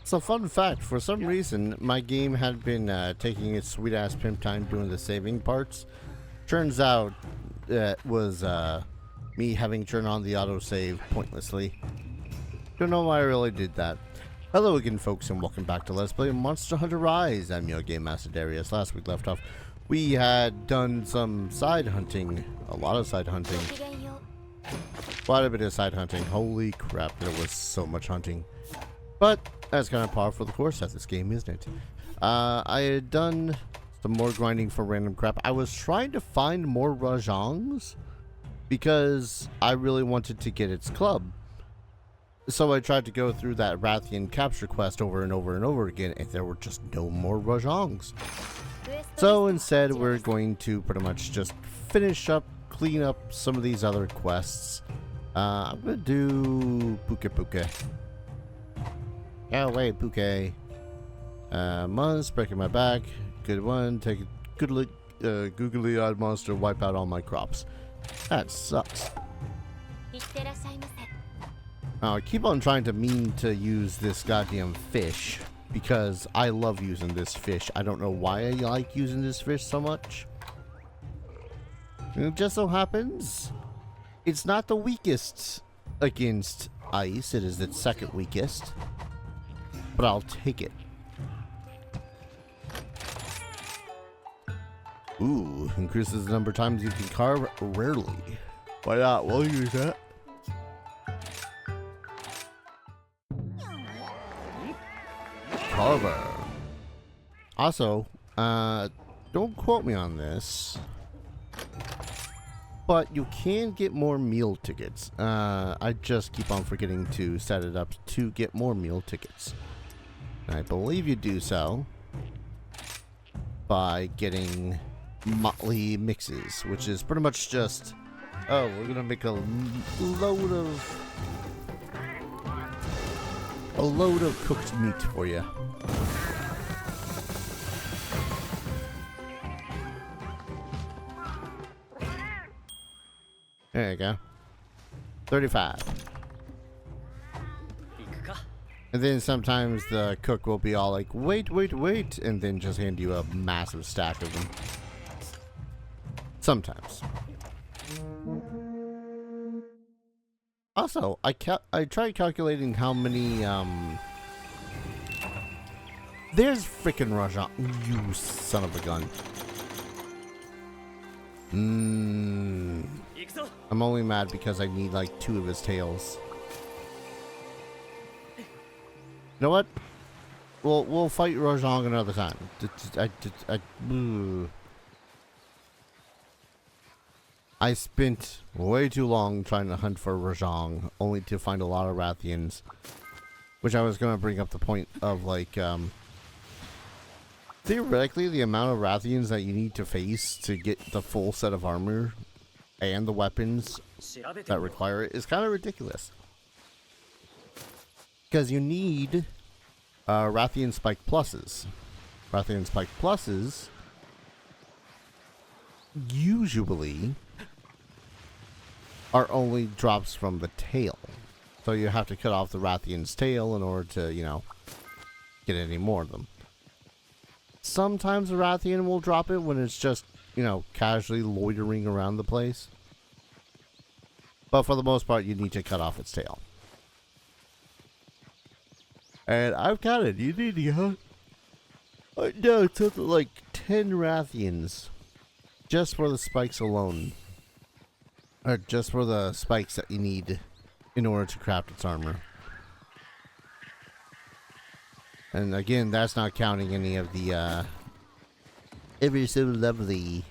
So fun fact, for some reason, my game had been taking its sweet-ass pimp time doing the saving parts. Turns out it was me having turned on the autosave pointlessly. Don't know why I really did that. Hello again, folks, and welcome back to Let's Play Monster Hunter Rise. I'm your Game Master Darius. Last week left off, we had done some side hunting, a lot of side hunting. Quite a bit of side hunting. Holy crap, there was so much hunting. But that's kind of par for the course at this game, isn't it? I had done some more grinding for random crap. I was trying to find more Rajangs because I really wanted to get its club. So I tried to go through that Rathian capture quest over and over and over again, and there were just no more Rajangs. So instead, we're going to pretty much just finish up, clean up some of these other quests. I'm gonna do Pukei. Go away, Pukei. Monster breaking my back. Good one. Take a good look. Googly-eyed monster wipe out all my crops. That sucks. I keep on trying to mean to use this goddamn fish because I love using this fish. I don't know why I like using this fish so much. And it just so happens it's not the weakest against ice. It is its second weakest. But I'll take it. Ooh, increases the number of times you can carve rarely. Why not? We'll use that. Carver. Also, don't quote me on this, but you can get more meal tickets. I just keep on forgetting to set it up to get more meal tickets. I believe you do so by getting motley mixes, which is pretty much just, oh, we're gonna make a load of cooked meat for you. There you go. 35. And then sometimes the cook will be all like, wait, and then just hand you a massive stack of them. Sometimes. Also, I tried calculating how many, there's frickin' Rajang, you son of a gun. I'm only mad because I need like 2 of his tails. You know what? We'll fight Rajang another time. I spent way too long trying to hunt for Rajang, only to find a lot of Rathians. Which I was going to bring up the point of, like, theoretically, the amount of Rathians that you need to face to get the full set of armor and the weapons that require it is kind of ridiculous. Because you need Rathian Spike Pluses. Rathian Spike Pluses usually are only drops from the tail. So you have to cut off the Rathian's tail in order to, you know, get any more of them. Sometimes the Rathian will drop it when it's just, you know, casually loitering around the place. But for the most part, you need to cut off its tail. And I've counted. You need to hunt. No, it's something like 10 Rathians just for the spikes alone. Or just for the spikes that you need in order to craft its armor. And again, that's not counting any of the ever so lovely.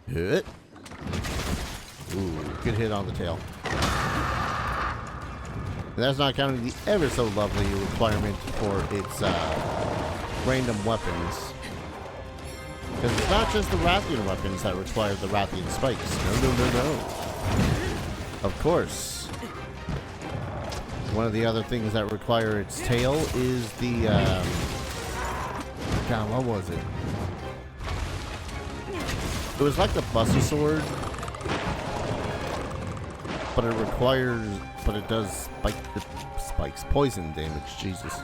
Hit. Ooh, good hit on the tail. And that's not counting the ever so lovely requirement for its random weapons. Because it's not just the Rathian weapons that require the Rathian spikes. No. Of course. One of the other things that require its tail is the, God, what was it? It was like the Buster Sword, but it requires, but it does spikes. Poison damage, Jesus.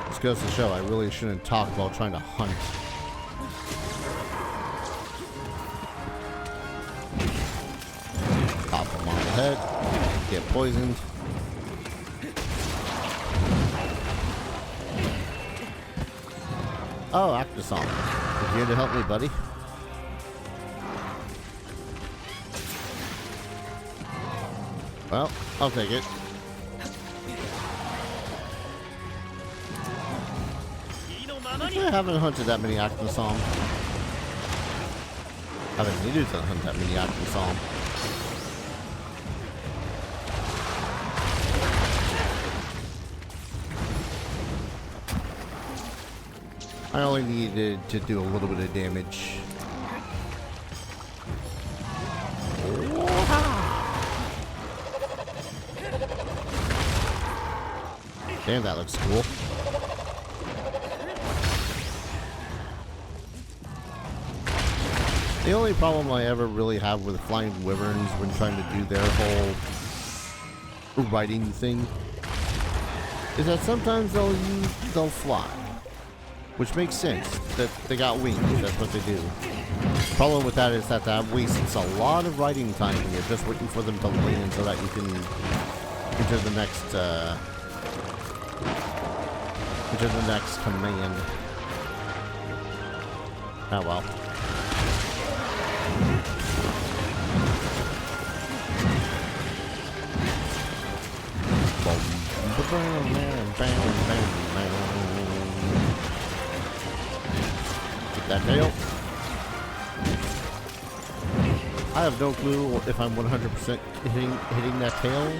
This goes to show I really shouldn't talk while trying to hunt. Pop him on the head. Get poisoned. Oh, Actisol. You're here to help me, buddy. Well, I'll take it. I haven't hunted that many Actisol. I haven't needed to hunt that many Actisol. I only needed to do a little bit of damage. Damn, that looks cool. The only problem I ever really have with flying wyverns when trying to do their whole riding thing is that sometimes they'll fly. Which makes sense, that they got wings, that's what they do. The problem with that is that wastes a lot of riding time when you're just waiting for them to land so that you can enter the next command. Oh well. That tail. I have no clue if I'm 100% hitting that tail.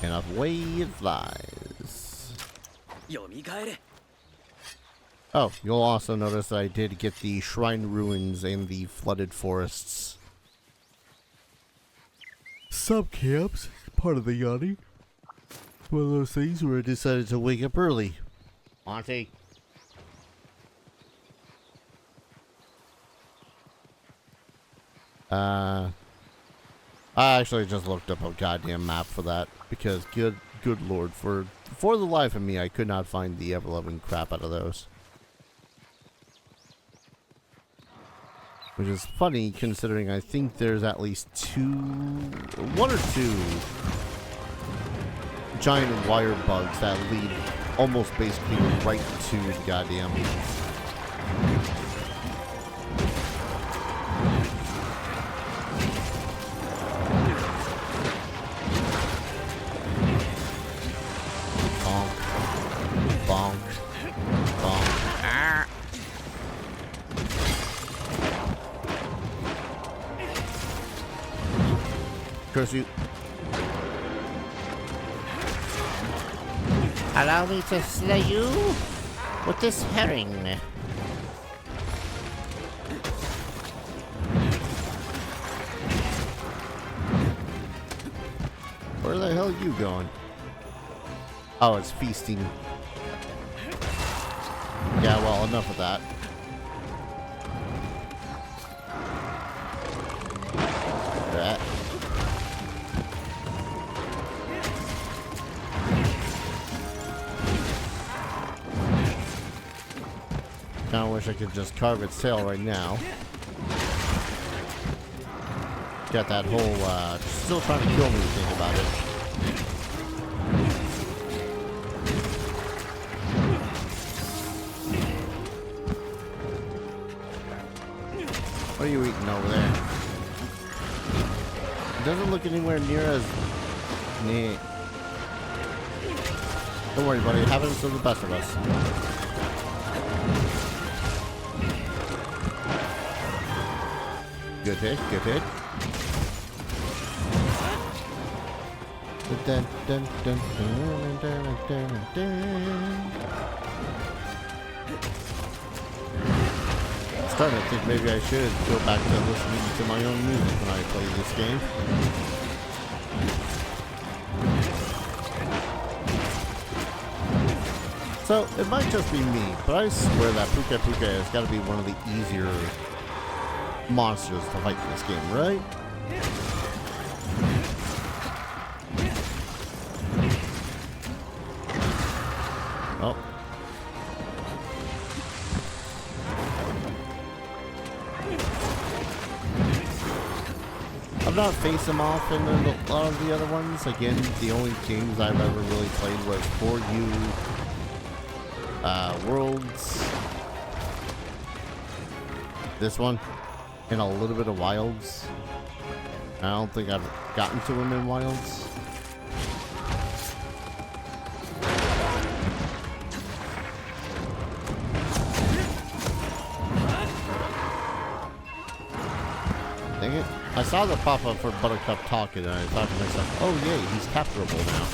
And away it flies. Oh, you'll also notice that I did get the shrine ruins and the flooded forests. Sub-camps, part of the yachty. One of those things where I decided to wake up early. Monty. I actually just looked up a goddamn map for that because good lord, for the life of me, I could not find the ever-loving crap out of those. Which is funny considering I think there's at least one or two giant wire bugs that lead almost basically right to the goddamn bonk, bonk, bonk. Ah. Curse you. Allow me to slay you with this herring. Where the hell are you going? Oh, it's feasting. Yeah, well, enough of that. That. Kinda wish I could just carve its tail right now. Got that whole, still trying to kill me, think about it. What are you eating over there? It doesn't look anywhere near as neat. Don't worry, buddy. It happens to the best of us. Good hit, good hit. Dun, dun, dun, dun, dun, dun, dun. I'm starting to think maybe I should go back to listening to my own music when I play this game. So, it might just be me, but I swear that Pukei has got to be one of the easier monsters to fight in this game, right? not face them off in a lot of the other ones. Again, the only games I've ever really played was For You, Worlds, this one, and a little bit of Wilds. I don't think I've gotten to him in Wilds. Dang it. I saw the pop-up for Buttercup talking and I thought to myself, oh yay, he's capturable now.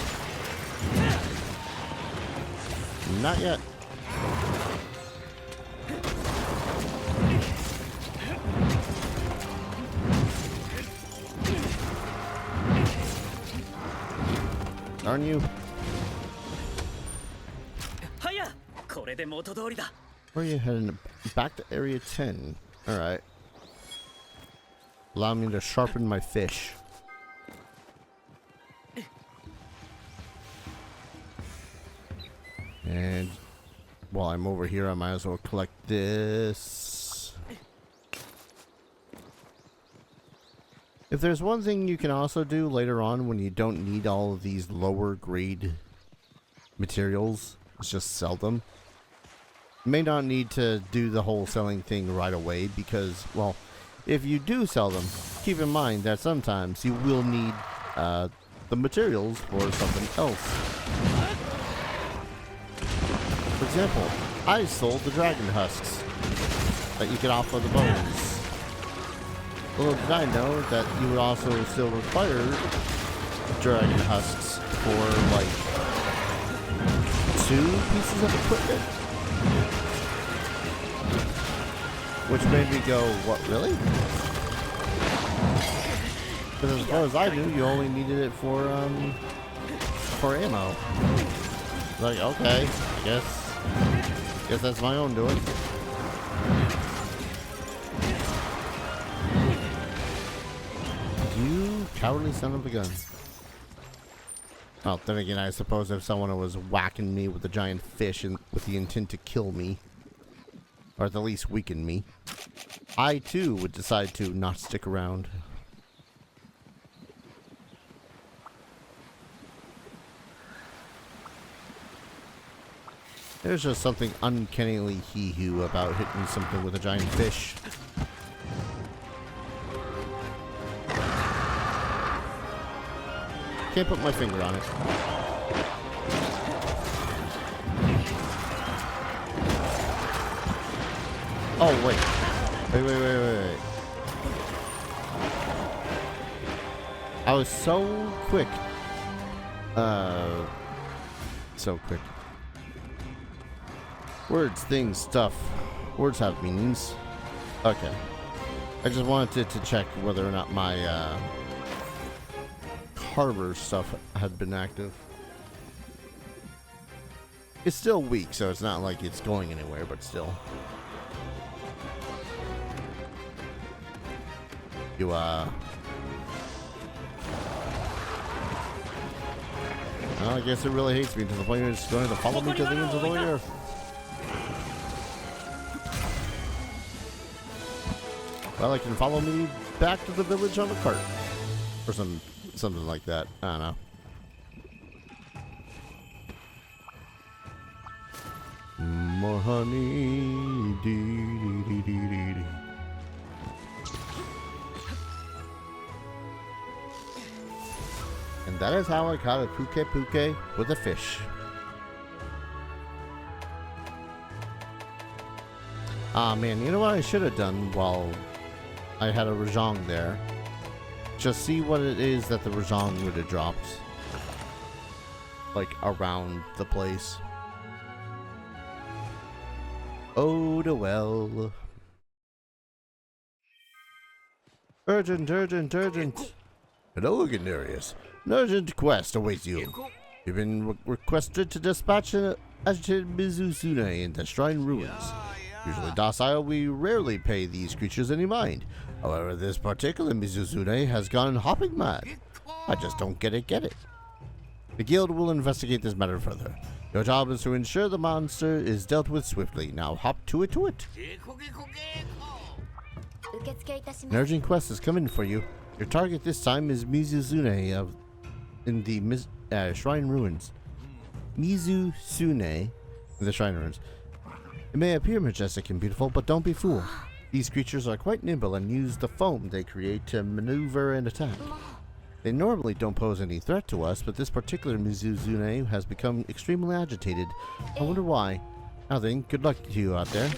Not yet. Darn you. Where are you heading? Back to Area 10. Alright. Allow me to sharpen my fish. And while I'm over here, I might as well collect this. If there's one thing you can also do later on when you don't need all of these lower grade materials, is just sell them. You may not need to do the whole selling thing right away because, well, if you do sell them, keep in mind that sometimes you will need the materials for something else. For example, I sold the dragon husks that you get off of the bones. Little did I know that you would also still require dragon husks for like 2 pieces of equipment. Which made me go, what, really? Because as far as I knew, you only needed it for ammo. Like, okay, I guess that's my own doing. You cowardly son of a gun. Well, then again, I suppose if someone was whacking me with a giant fish and with the intent to kill me, or at the least weaken me, I too would decide to not stick around. There's just something uncannily hee-hoo about hitting something with a giant fish. Can't put my finger on it. Oh, wait. Wait. I was so quick. So quick. Words, things, stuff. Words have meanings. Okay. I just wanted to check whether or not my, harbor stuff had been active. It's still weak, so it's not like it's going anywhere, but still. You, well, I guess it really hates me to the point where it's going to follow me to the ends of the earth. Well, it can follow me back to the village on a cart. Or something like that. I don't know. More honey. Dee, dee, dee, dee, dee. And that is how I caught a Pukei with a fish. Ah man, you know what I should have done while I had a Rajang there? Just see what it is that the Rajang would have dropped. Like around the place. Oh the well. Urgent. Hello, Ignarius. An urgent quest awaits you. You've been requested to dispatch an agitated Mizusune into Shrine Ruins. Usually docile, we rarely pay these creatures any mind. However, this particular Mizusune has gone hopping mad. I just don't get it. The guild will investigate this matter further. Your job is to ensure the monster is dealt with swiftly. Now hop to it. An urgent quest is coming for you. Your target this time is Mizuzune in the Shrine Ruins. Mizuzune in the Shrine Ruins. It may appear majestic and beautiful, but don't be fooled. These creatures are quite nimble and use the foam they create to maneuver and attack. They normally don't pose any threat to us, but this particular Mizuzune has become extremely agitated. I wonder why. Now then, good luck to you out there.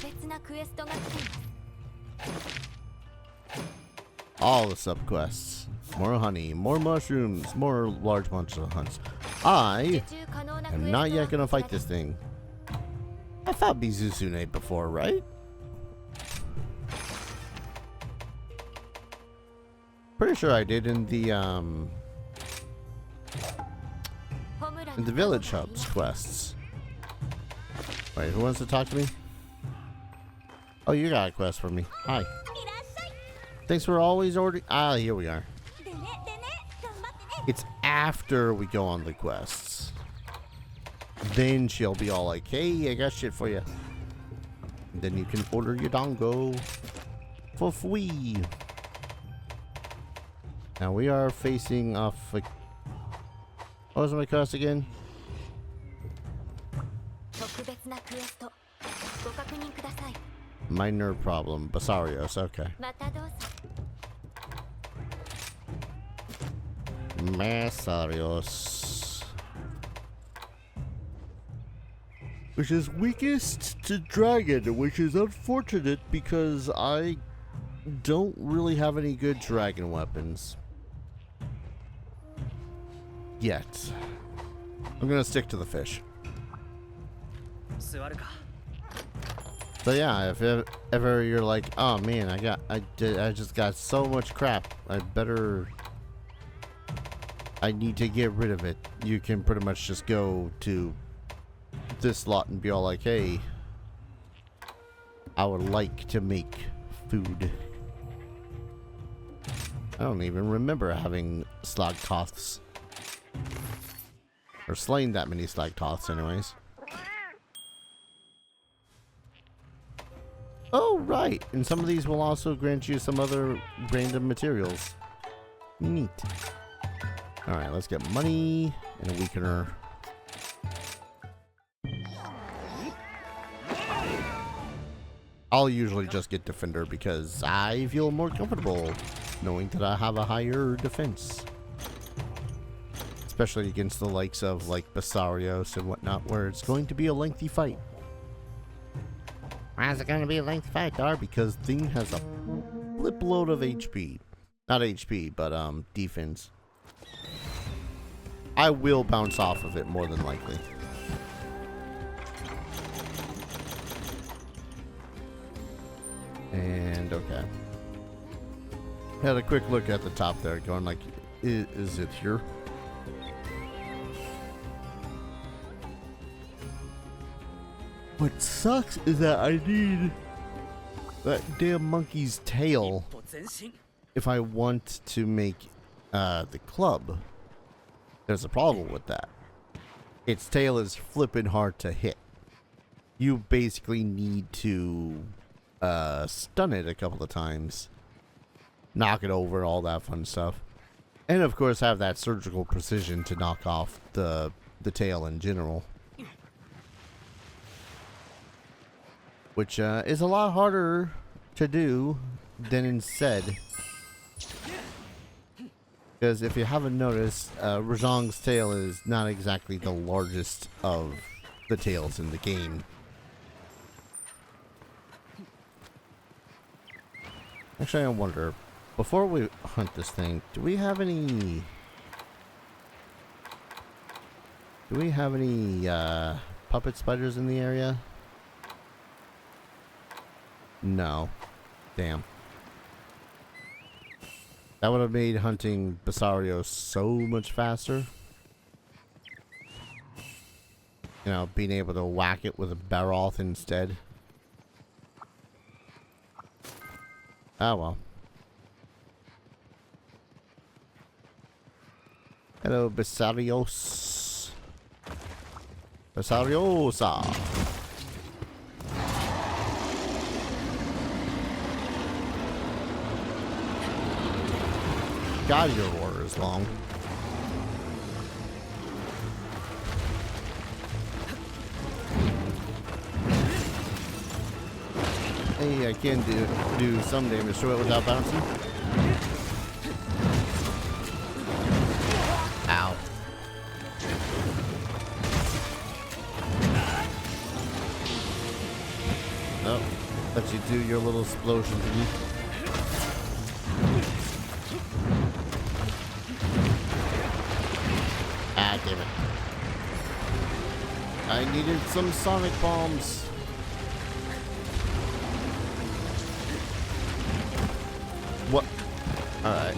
All the subquests. More honey, more mushrooms, more large monster hunts. I am not yet gonna fight this thing. I fought Mizuzune before, right? Pretty sure I did in the village hubs quests. Wait, who wants to talk to me? Oh, you got a quest for me. Hi. Thanks for always ordering. Ah, here we are. It's after we go on the quests. Then she'll be all like, hey, I got shit for you. And then you can order your dongo for free. Now we are facing off. What was my quest again? Minor problem. Barasios. Okay. Barasios. Which is weakest to dragon, which is unfortunate because I don't really have any good dragon weapons. Yet. I'm gonna stick to the fish. So yeah, if ever you're like, oh man, I just got so much crap, I need to get rid of it. You can pretty much just go to this lot and be all like, hey, I would like to make food. I don't even remember having slagtoths. Or slaying that many slagtoths anyways. Oh, right. And some of these will also grant you some other random materials. Neat. Alright, let's get money and a weakener. I'll usually just get defender because I feel more comfortable knowing that I have a higher defense. Especially against the likes of like Barasios and whatnot, where it's going to be a lengthy fight. Why is it going to be a lengthy fight, Dar? Because thing has a flip load of HP. Not HP, but defense. I will bounce off of it more than likely. And okay. Had a quick look at the top there, going like, is it here? What sucks is that I need that damn monkey's tail if I want to make the club. There's a problem with that. Its tail is flipping hard to hit. You basically need to stun it a couple of times, knock it over, all that fun stuff, and of course have that surgical precision to knock off the tail in general. Which is a lot harder to do than instead. Because if you haven't noticed, Rajang's tail is not exactly the largest of the tails in the game. Actually, I wonder, before we hunt this thing, do we have any puppet spiders in the area? No. Damn. That would have made hunting Barasios so much faster. You know, being able to whack it with a Baroth instead. Oh well. Hello, Barasios. Barasiosa. God, your roar is long. Hey, I can do some damage to it without bouncing. Ow. Nope. Let you do your little explosion thingy. Ah, damn it. I needed some sonic bombs. What? Alright.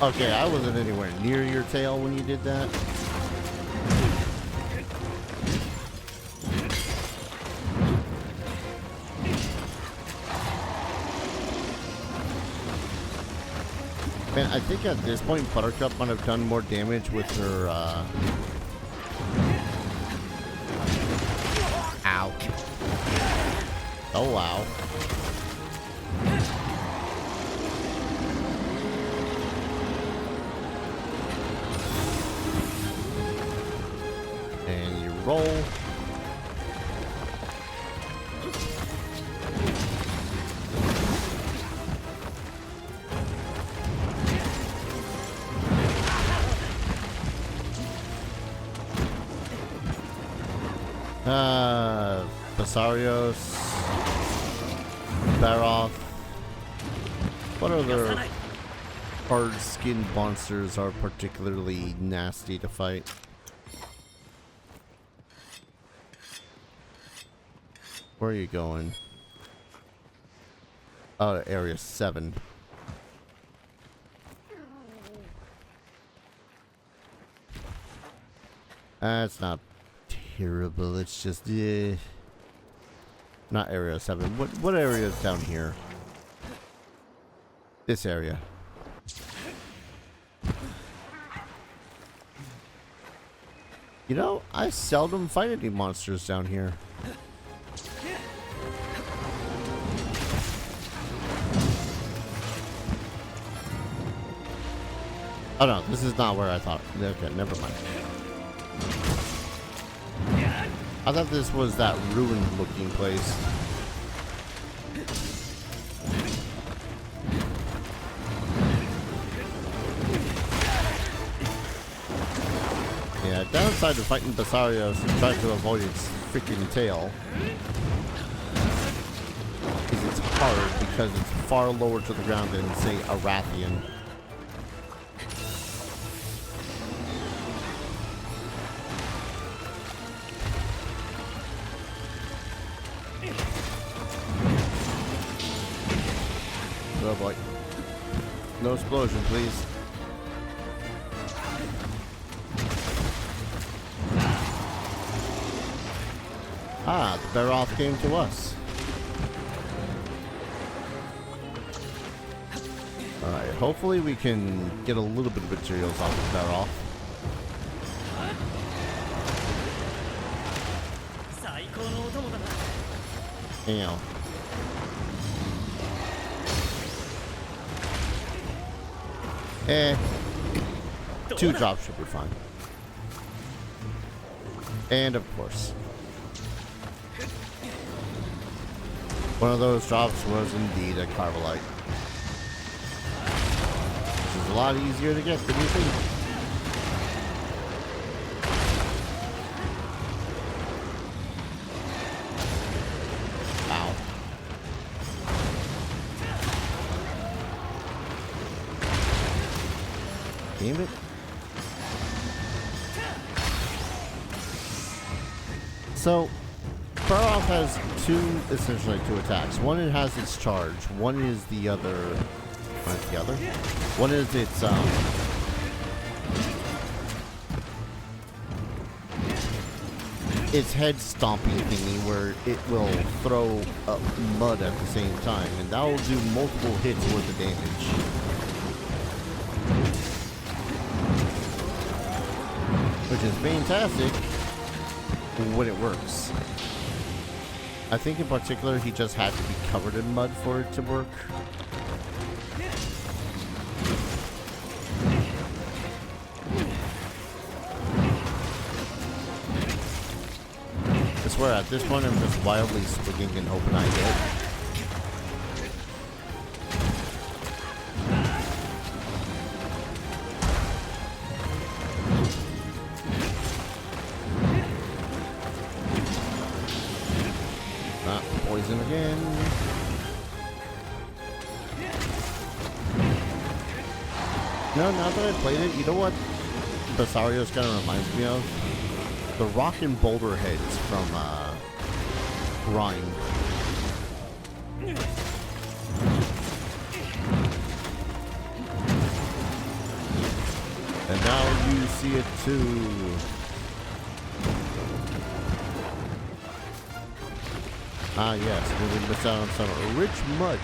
Okay, I wasn't anywhere near your tail when you did that. Man, I think at this point Buttercup might have done more damage with her, Ow. Oh, wow. And you roll. Barasios, Barasios. What other hard-skinned monsters are particularly nasty to fight? Where are you going? Oh, area 7. That's not terrible. It's just not area 7. What area is down here? This area. You know, I seldom fight any monsters down here. Oh no, this is not where I thought. Okay, never mind. I thought this was that ruined looking place. Yeah, downside of fighting Barasios and trying to avoid its freaking tail is it's hard because it's far lower to the ground than, say, a Rathian. Oh boy. No explosion, please. Ah, the Barasios came to us. Alright, hopefully we can get a little bit of materials off of Barasios. Damn. Eh, 2 drops should be fine. And of course, one of those drops was indeed a Carbolite, which is a lot easier to get than you think. Ow. Damn it. So, Barasios has essentially two attacks. One, it has its charge. One is the other. What's the other? One is its head stomping thingy, where it will throw up mud at the same time, and that will do multiple hits worth of damage. Which is fantastic when it works. I think in particular he just had to be covered in mud for it to work. swear, at this point I'm just wildly swinging and hoping I hit. Poison again. No, now that I played it, you know what Barasios kind of reminds me of? The rock and boulder heads from Grind. And now you see it too. Ah yes, we missed out on some rich mud.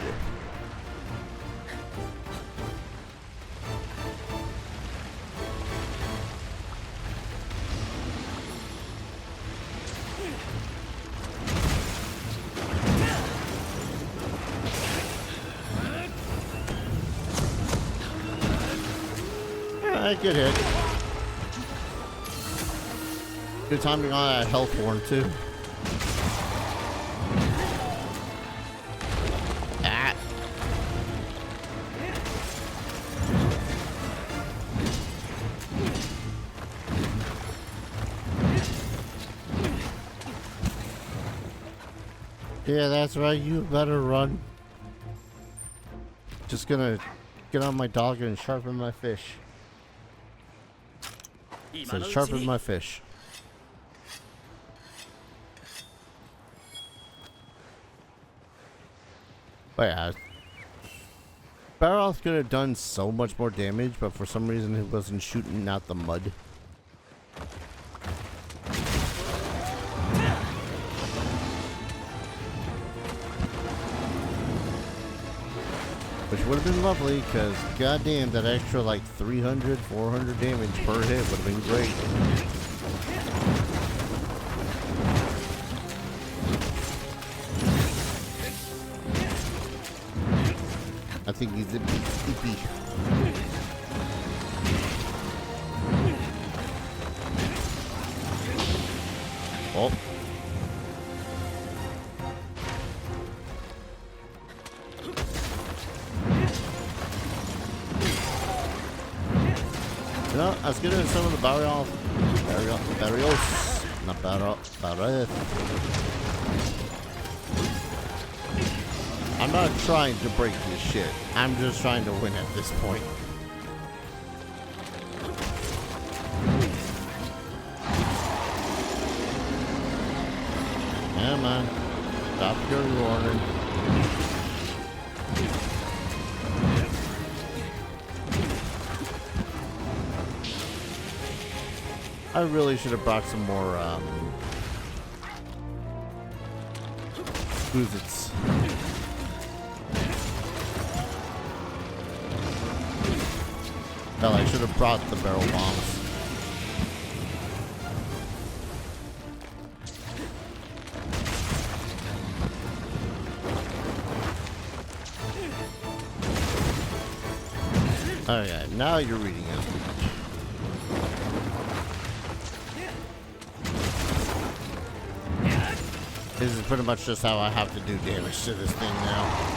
Alright, good hit. Good timing on that health horn too. Yeah, that's right. You better run. Just gonna get on my dog and sharpen my fish. So sharpen my fish. But yeah, Barasios could have done so much more damage, but for some reason he wasn't shooting out the mud. Which would have been lovely, because goddamn, that extra like 300, 400 damage per hit would have been great. I think he's a bit sleepy. Oh. You know, I was getting some of the Barasios, not Barasios. I'm not trying to break this shit. I'm just trying to win at this point. Come on. Stop your roaring. I really should have brought some more, Boozits. Hell, I should have brought the barrel bombs. Oh yeah, now you're reading it. This is pretty much just how I have to do damage to this thing now.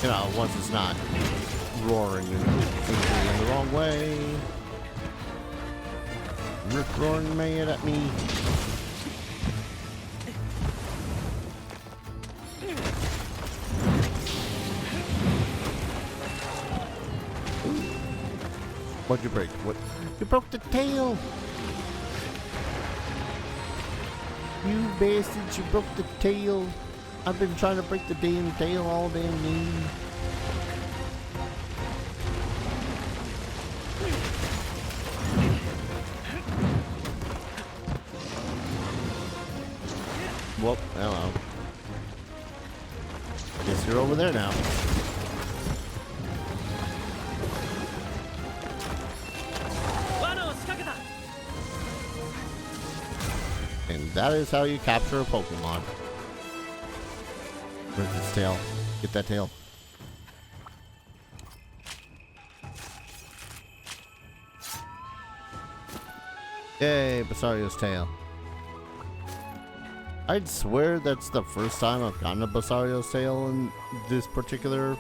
You know, once it's not roaring and in the wrong way. Rip roaring mad at me. What'd you break? What? You broke the tail! You bastards, you broke the tail. I've been trying to break the damn tail all damn day. Well, hello. Guess you're over there now. And that is how you capture a Pokemon. Where's its tail? Get that tail. Yay, Barasios tail. I'd swear that's the first time I've gotten a Barasios tail in this particular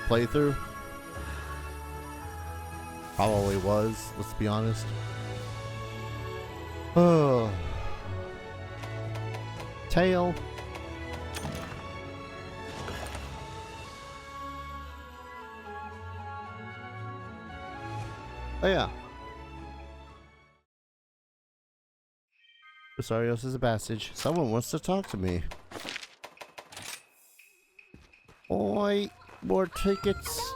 playthrough. Probably was, let's be honest. Oh. Tail. Oh yeah. Barasios is a passage. Someone wants to talk to me. Oi, more tickets.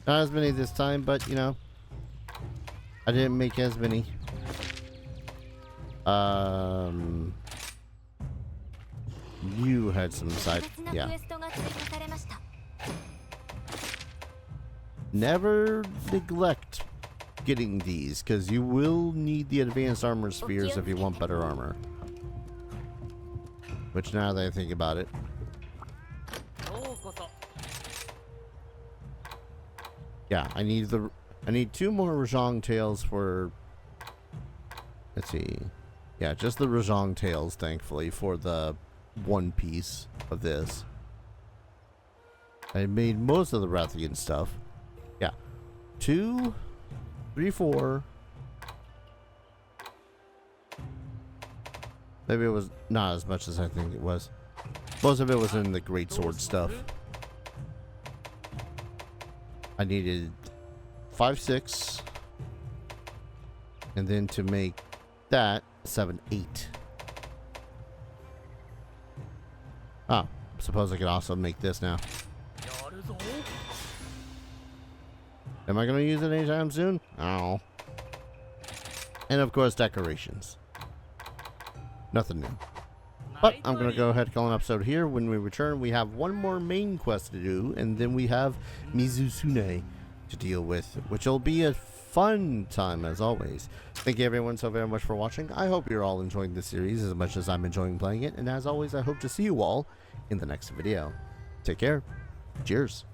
Not as many this time, but you know, I didn't make as many. You had some side, yeah. Never neglect getting these, because you will need the advanced armor spheres if you want better armor. Which, now that I think about it, yeah, I need 2 more Rajang tails for, let's see, yeah, just the Rajang tails, thankfully, for the one piece of this. I made most of the Rathian stuff. Yeah, 2, 3, 4. Maybe it was not as much as I think it was. Most of it was in the greatsword stuff. I needed 5, 6, and then to make that 7, 8. Ah, suppose I could also make this now. Am I going to use it anytime soon? Oh. And of course, decorations. Nothing new. But I'm going to go ahead and call an episode here. When we return, we have one more main quest to do, and then we have Mizusune to deal with, which will be a fun time as always. Thank you everyone so very much for watching. I hope you're all enjoying this series as much as I'm enjoying playing it, and as always, I hope to see you all in the next video. Take care. Cheers.